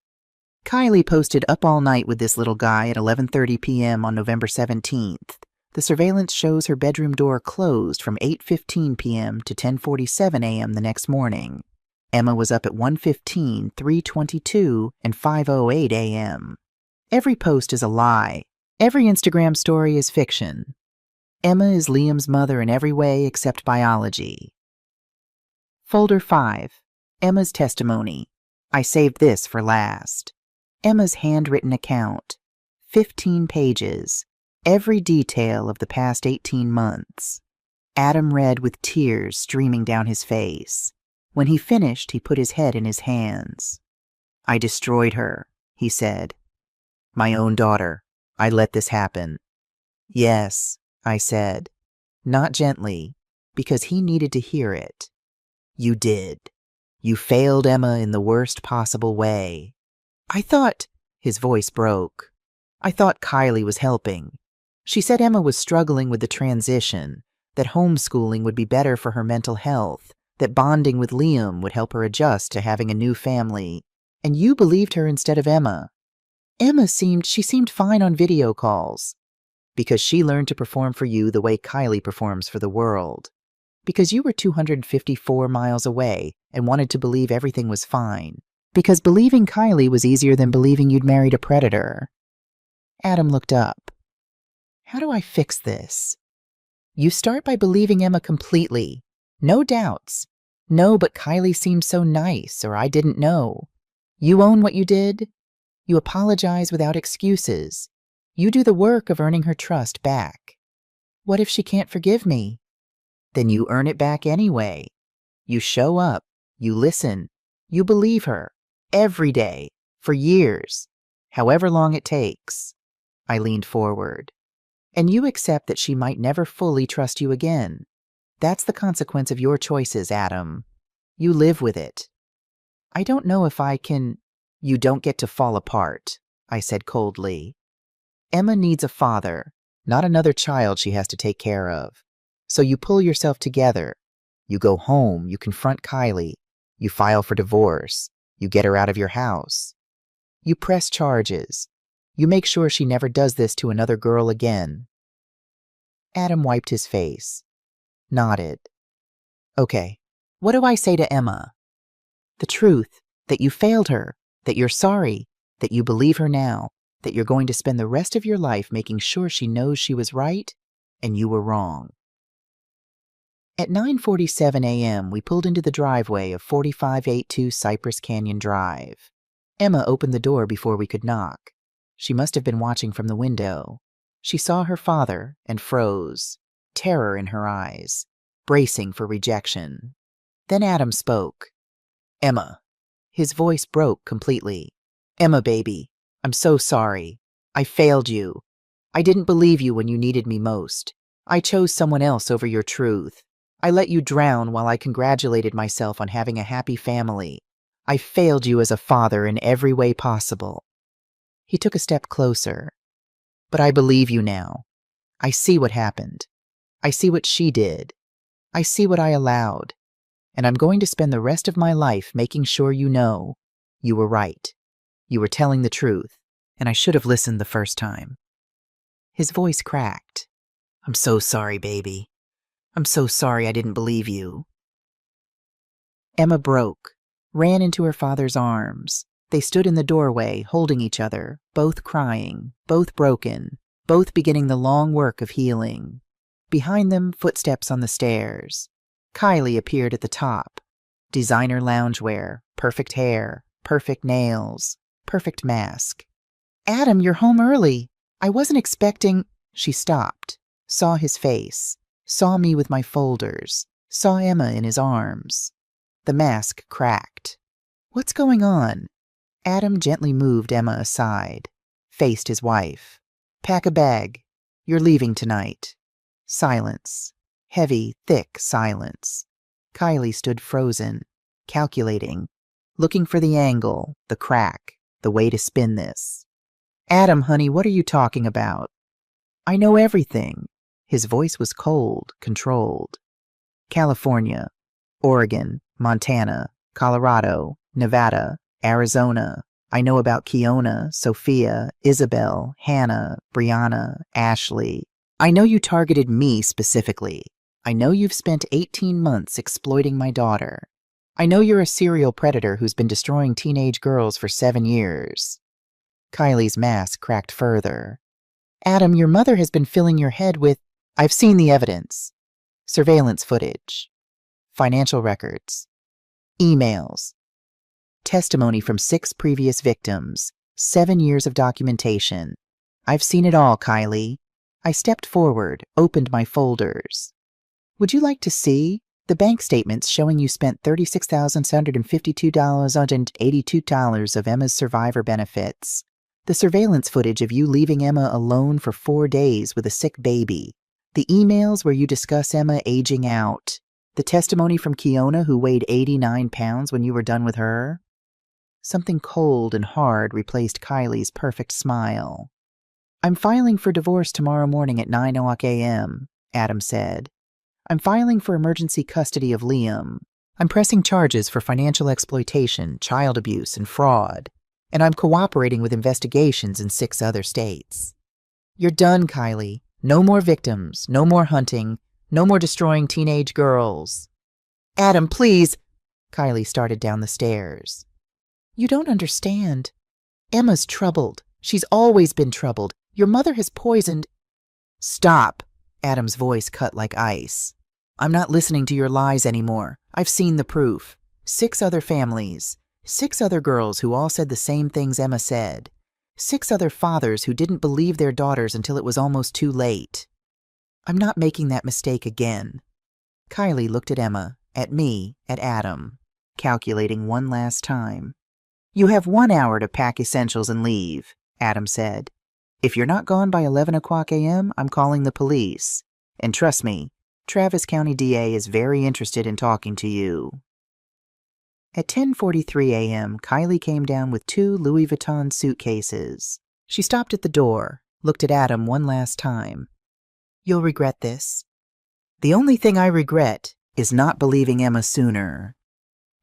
Kylie posted up all night with this little guy at 11:30 p.m. on November 17th. The surveillance shows her bedroom door closed from 8:15 p.m. to 10:47 a.m. the next morning. Emma was up at 1:15, 3:22, and 5:08 a.m. Every post is a lie. Every Instagram story is fiction. Emma is Liam's mother in every way except biology. Folder 5, Emma's testimony. I saved this for last. Emma's handwritten account. 15 pages. Every detail of the past 18 months. Adam read with tears streaming down his face. When he finished, he put his head in his hands. I destroyed her, he said. My own daughter. I let this happen. Yes, I said. Not gently, because he needed to hear it. You did. You failed Emma in the worst possible way. I thought, his voice broke. I thought Kylie was helping. She said Emma was struggling with the transition, that homeschooling would be better for her mental health, that bonding with Liam would help her adjust to having a new family, and you believed her instead of Emma. Emma seemed fine on video calls, because she learned to perform for you the way Kylie performs for the world, because you were 254 miles away and wanted to believe everything was fine, because believing Kylie was easier than believing you'd married a predator. Adam looked up. How do I fix this? You start by believing Emma completely. No doubts. No, but Kylie seemed so nice, or I didn't know. You own what you did? You apologize without excuses. You do the work of earning her trust back. What if she can't forgive me? Then you earn it back anyway. You show up, you listen, you believe her, every day, for years, however long it takes. I leaned forward. And you accept that she might never fully trust you again. That's the consequence of your choices, Adam. You live with it. I don't know if I can. You don't get to fall apart, I said coldly. Emma needs a father, not another child she has to take care of. So you pull yourself together. You go home, you confront Kylie, you file for divorce, you get her out of your house. You press charges. You make sure she never does this to another girl again. Adam wiped his face, nodded. Okay, what do I say to Emma? The truth, that you failed her, that you're sorry, that you believe her now, that you're going to spend the rest of your life making sure she knows she was right and you were wrong. At 9:47 a.m., we pulled into the driveway of 4582 Cypress Canyon Drive. Emma opened the door before we could knock. She must have been watching from the window. She saw her father and froze, terror in her eyes, bracing for rejection. Then Adam spoke. Emma. His voice broke completely. Emma, baby, I'm so sorry. I failed you. I didn't believe you when you needed me most. I chose someone else over your truth. I let you drown while I congratulated myself on having a happy family. I failed you as a father in every way possible. He took a step closer. But I believe you now. I see what happened. I see what she did. I see what I allowed. And I'm going to spend the rest of my life making sure you know you were right. You were telling the truth, and I should have listened the first time. His voice cracked. I'm so sorry, baby. I'm so sorry I didn't believe you. Emma broke, ran into her father's arms. They stood in the doorway, holding each other, both crying, both broken, both beginning the long work of healing. Behind them, footsteps on the stairs. Kylie appeared at the top. Designer loungewear, perfect hair, perfect nails, perfect mask. Adam, you're home early. I wasn't expecting. She stopped, saw his face, saw me with my folders, saw Emma in his arms. The mask cracked. What's going on? Adam gently moved Emma aside, faced his wife. Pack a bag. You're leaving tonight. Silence. Heavy, thick silence. Kylie stood frozen, calculating, looking for the angle, the crack, the way to spin this. Adam, honey, what are you talking about? I know everything. His voice was cold, controlled. California, Oregon, Montana, Colorado, Nevada, Arizona. I know about Kiona, Sophia, Isabel, Hannah, Brianna, Ashley. I know you targeted me specifically. I know you've spent 18 months exploiting my daughter. I know you're a serial predator who's been destroying teenage girls for 7 years. Kylie's mask cracked further. Adam, your mother has been filling your head with... I've seen the evidence. Surveillance footage. Financial records. Emails. Testimony from 6 previous victims. 7 years of documentation. I've seen it all, Kylie. I stepped forward, opened my folders. Would you like to see? The bank statements showing you spent $36,752.82 of Emma's survivor benefits. The surveillance footage of you leaving Emma alone for 4 days with a sick baby. The emails where you discuss Emma aging out. The testimony from Kiona, who weighed 89 pounds when you were done with her. Something cold and hard replaced Kylie's perfect smile. I'm filing for divorce tomorrow morning at 9 a.m., Adam said. I'm filing for emergency custody of Liam. I'm pressing charges for financial exploitation, child abuse, and fraud. And I'm cooperating with investigations in 6 other states. You're done, Kylie. No more victims, no more hunting, no more destroying teenage girls. Adam, please. Kylie started down the stairs. You don't understand. Emma's troubled. She's always been troubled. Your mother has poisoned... Stop. Adam's voice cut like ice. I'm not listening to your lies anymore. I've seen the proof. 6 other families. 6 other girls who all said the same things Emma said. 6 other fathers who didn't believe their daughters until it was almost too late. I'm not making that mistake again. Kylie looked at Emma, at me, at Adam, calculating one last time. You have 1 hour to pack essentials and leave, Adam said. If you're not gone by 11 o'clock a.m., I'm calling the police. And trust me, Travis County DA is very interested in talking to you. At 10:43 a.m., Kylie came down with 2 Louis Vuitton suitcases. She stopped at the door, looked at Adam one last time. You'll regret this. The only thing I regret is not believing Emma sooner.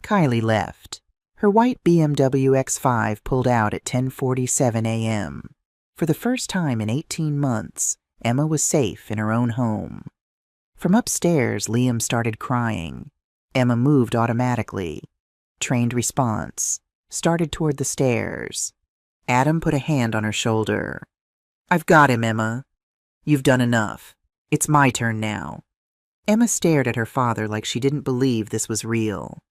Kylie left. Her white BMW X5 pulled out at 10:47 a.m. For the first time in 18 months, Emma was safe in her own home. From upstairs, Liam started crying. Emma moved automatically. Trained response. Started toward the stairs. Adam put a hand on her shoulder. I've got him, Emma. You've done enough. It's my turn now. Emma stared at her father like she didn't believe this was real.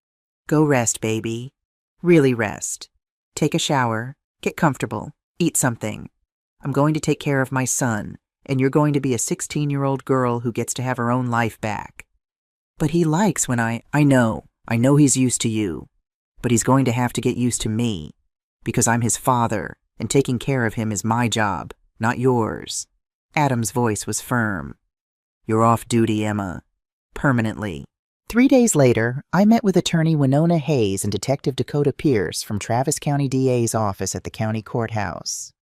Go rest, baby. Really rest. Take a shower. Get comfortable. Eat something. I'm going to take care of my son, and you're going to be a 16-year-old girl who gets to have her own life back. But he likes when I know he's used to you. But he's going to have to get used to me, because I'm his father, and taking care of him is my job, not yours. Adam's voice was firm. You're off duty, Emma. Permanently. 3 days later, I met with attorney Winona Hayes and Detective Dakota Pierce from Travis County DA's office at the county courthouse.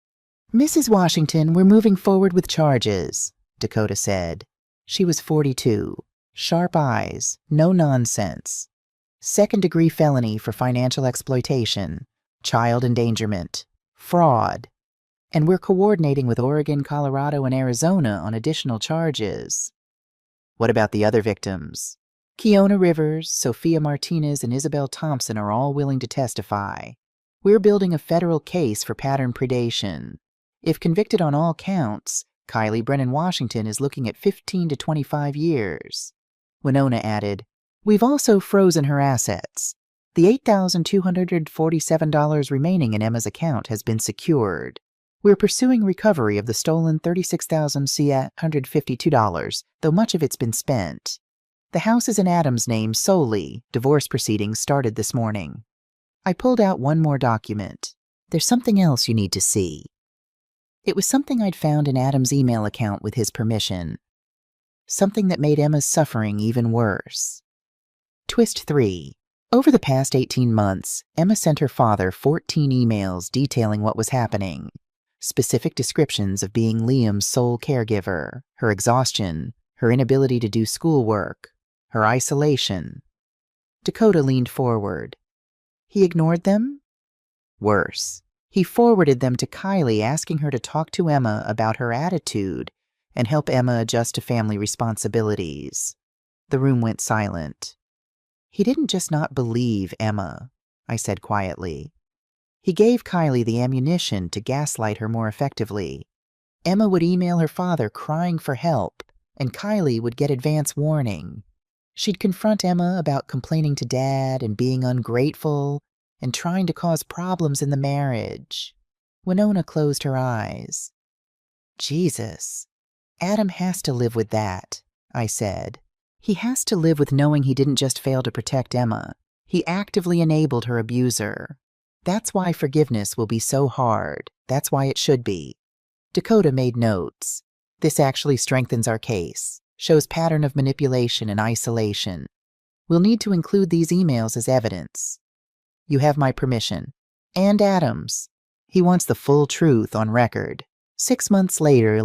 Mrs. Washington, we're moving forward with charges, Dakota said. She was 42. Sharp eyes. No nonsense. 2nd-degree felony for financial exploitation, child endangerment, fraud, and we're coordinating with Oregon, Colorado, and Arizona on additional charges. What about the other victims? Keona Rivers, Sophia Martinez, and Isabel Thompson are all willing to testify. We're building a federal case for pattern predation. If convicted on all counts, Kylie Brennan Washington is looking at 15 to 25 years. Winona added, We've also frozen her assets. The $8,247 remaining in Emma's account has been secured. We're pursuing recovery of the stolen $36,152, though much of it's been spent. The house is in Adam's name solely. Divorce proceedings started this morning. I pulled out one more document. There's something else you need to see. It was something I'd found in Adam's email account with his permission. Something that made Emma's suffering even worse. Twist 3. Over the past 18 months, Emma sent her father 14 emails detailing what was happening. Specific descriptions of being Liam's sole caregiver, her exhaustion, her inability to do schoolwork, her isolation. Dakota leaned forward. He ignored them? Worse. He forwarded them to Kylie, asking her to talk to Emma about her attitude and help Emma adjust to family responsibilities. The room went silent. He didn't just not believe Emma, I said quietly. He gave Kylie the ammunition to gaslight her more effectively. Emma would email her father crying for help, and Kylie would get advance warning. She'd confront Emma about complaining to Dad and being ungrateful and trying to cause problems in the marriage. Winona closed her eyes. Jesus. Adam has to live with that, I said. He has to live with knowing he didn't just fail to protect Emma. He actively enabled her abuser. That's why forgiveness will be so hard. That's why it should be. Dakota made notes. This actually strengthens our case, shows pattern of manipulation and isolation. We'll need to include these emails as evidence. You have my permission. And Adam's. He wants the full truth on record. 6 months later,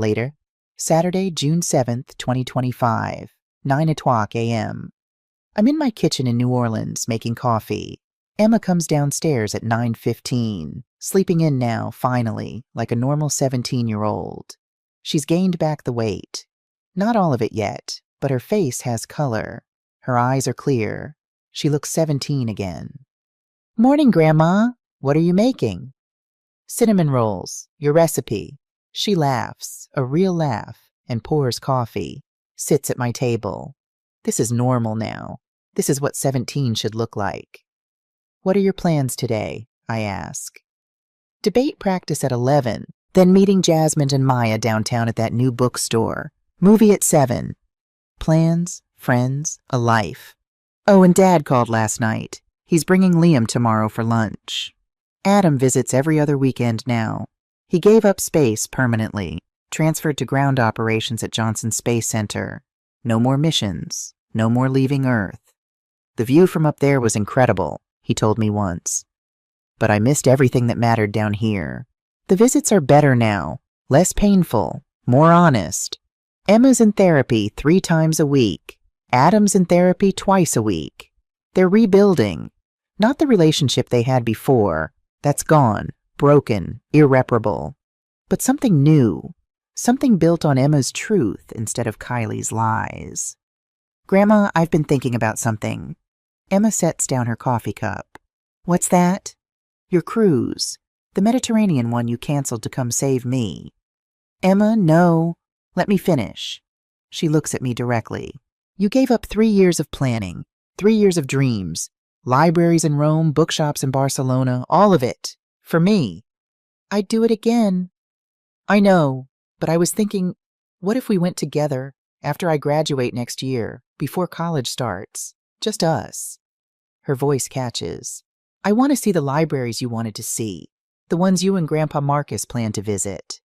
Saturday, June 7th, 2025. 9 o'clock a.m. I'm in my kitchen in New Orleans making coffee. Emma comes downstairs at 9:15, sleeping in now, finally, like a normal 17-year-old. She's gained back the weight. Not all of it yet, but her face has color. Her eyes are clear. She looks 17 again. Morning, Grandma. What are you making? Cinnamon rolls, your recipe. She laughs, a real laugh, and pours coffee. Sits at my table. This is normal now. This is what 17 should look like. What are your plans today? I ask. Debate practice at 11, then meeting Jasmine and Maya downtown at that new bookstore. Movie at 7. Plans, friends, a life. Oh, and Dad called last night. He's bringing Liam tomorrow for lunch. Adam visits every other weekend now. He gave up space permanently, transferred to ground operations at Johnson Space Center. No more missions, no more leaving Earth. The view from up there was incredible, he told me once. But I missed everything that mattered down here. The visits are better now, less painful, more honest. Emma's in therapy 3 times a week. Adam's in therapy twice a week. They're rebuilding. Not the relationship they had before. That's gone, broken, irreparable. But something new. Something built on Emma's truth instead of Kylie's lies. Grandma, I've been thinking about something. Emma sets down her coffee cup. What's that? Your cruise. The Mediterranean one you canceled to come save me. Emma, no. Let me finish. She looks at me directly. You gave up 3 years of planning, 3 years of dreams, libraries in Rome, bookshops in Barcelona, all of it. For me. I'd do it again. I know, but I was thinking, what if we went together after I graduate next year, before college starts? Just us. Her voice catches. I want to see the libraries you wanted to see, the ones you and Grandpa Marcus plan to visit.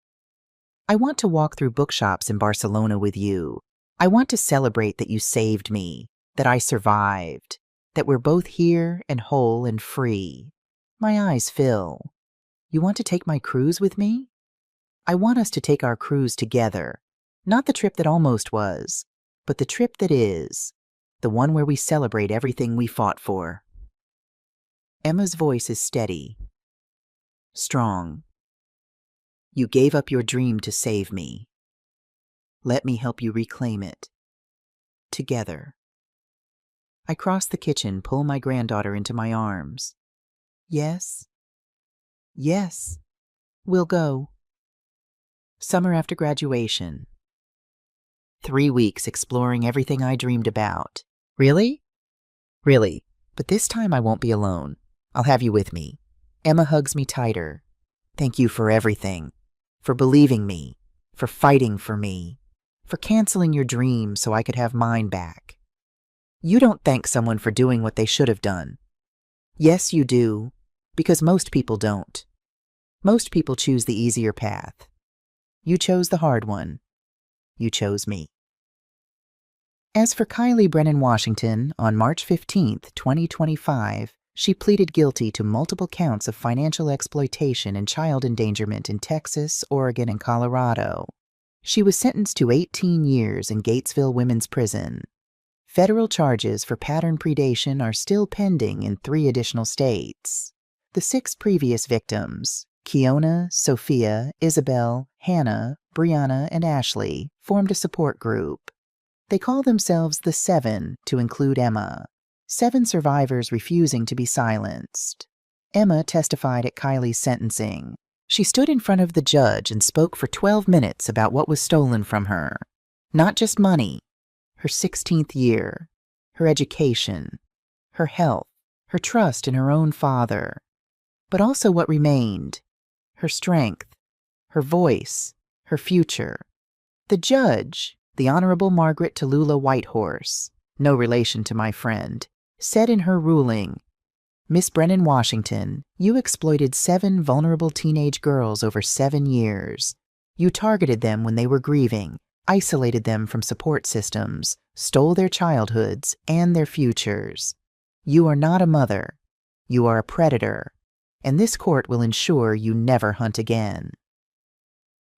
I want to walk through bookshops in Barcelona with you. I want to celebrate that you saved me, that I survived, that we're both here and whole and free. My eyes fill. You want to take my cruise with me? I want us to take our cruise together, not the trip that almost was, but the trip that is, the one where we celebrate everything we fought for. Emma's voice is steady, strong. You gave up your dream to save me. Let me help you reclaim it. Together. I cross the kitchen, pull my granddaughter into my arms. Yes. Yes. We'll go. Summer after graduation. 3 weeks exploring everything I dreamed about. Really? Really. But this time I won't be alone. I'll have you with me. Emma hugs me tighter. Thank you for everything. For believing me. For fighting for me. For canceling your dream so I could have mine back. You don't thank someone for doing what they should have done. Yes, you do. Because most people don't. Most people choose the easier path. You chose the hard one. You chose me. As for Kylie Brennan Washington, on March 15th, 2025, she pleaded guilty to multiple counts of financial exploitation and child endangerment in Texas, Oregon, and Colorado. She was sentenced to 18 years in Gatesville Women's Prison. Federal charges for pattern predation are still pending in 3 additional states. The 6 previous victims, Kiona, Sophia, Isabel, Hannah, Brianna, and Ashley, formed a support group. They call themselves the 7 to include Emma. 7 survivors refusing to be silenced. Emma testified at Kylie's sentencing. She stood in front of the judge and spoke for 12 minutes about what was stolen from her. Not just money, her 16th year, her education, her health, her trust in her own father, but also what remained, her strength, her voice, her future. The judge, the Honorable Margaret Tallulah Whitehorse, no relation to my friend, said in her ruling, Miss Brennan Washington, you exploited 7 vulnerable teenage girls over 7 years. You targeted them when they were grieving, isolated them from support systems, stole their childhoods and their futures. You are not a mother. You are a predator, and this court will ensure you never hunt again.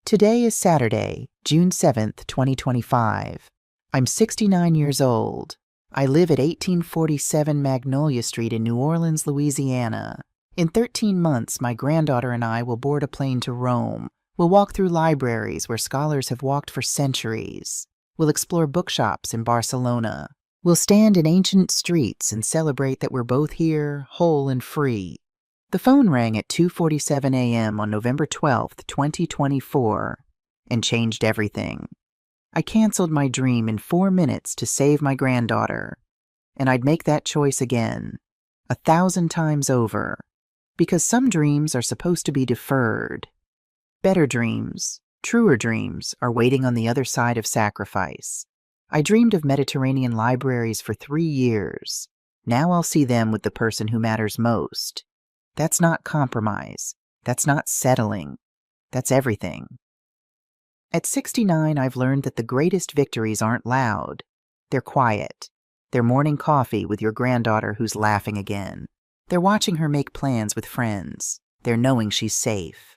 Today is Saturday, June 7th, 2025. I'm 69 years old. I live at 1847 Magnolia Street in New Orleans, Louisiana. In 13 months, my granddaughter and I will board a plane to Rome. We'll walk through libraries where scholars have walked for centuries. We'll explore bookshops in Barcelona. We'll stand in ancient streets and celebrate that we're both here, whole and free. The phone rang at 2:47 a.m. on November 12th, 2024, and changed everything. I canceled my dream in 4 minutes to save my granddaughter. and I'd make that choice again, 1,000 times over, because some dreams are supposed to be deferred. Better dreams, truer dreams, are waiting on the other side of sacrifice. I dreamed of Mediterranean libraries for 3 years. Now I'll see them with the person who matters most. That's not compromise. That's not settling. That's everything. At 69, I've learned that the greatest victories aren't loud. They're quiet. They're morning coffee with your granddaughter who's laughing again. They're watching her make plans with friends. They're knowing she's safe.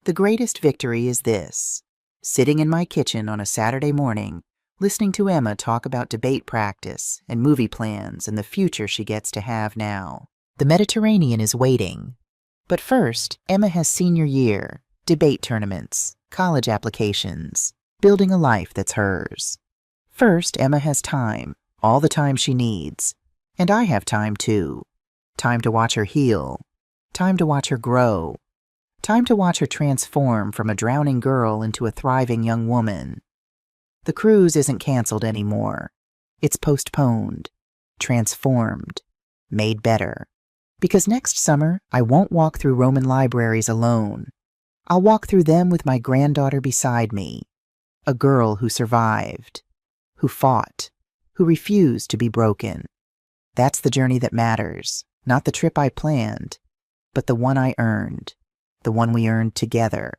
The greatest victory is this: sitting in my kitchen on a Saturday morning, listening to Emma talk about debate practice and movie plans and the future she gets to have now. The Mediterranean is waiting. But first, Emma has senior year, debate tournaments, college applications, building a life that's hers. First, Emma has time, all the time she needs. And I have time too. Time to watch her heal. Time to watch her grow. Time to watch her transform from a drowning girl into a thriving young woman. The cruise isn't canceled anymore. It's postponed, transformed, made better. Because next summer, I won't walk through Roman libraries alone. I'll walk through them with my granddaughter beside me, a girl who survived, who fought, who refused to be broken. That's the journey that matters, not the trip I planned, but the one I earned, the one we earned together.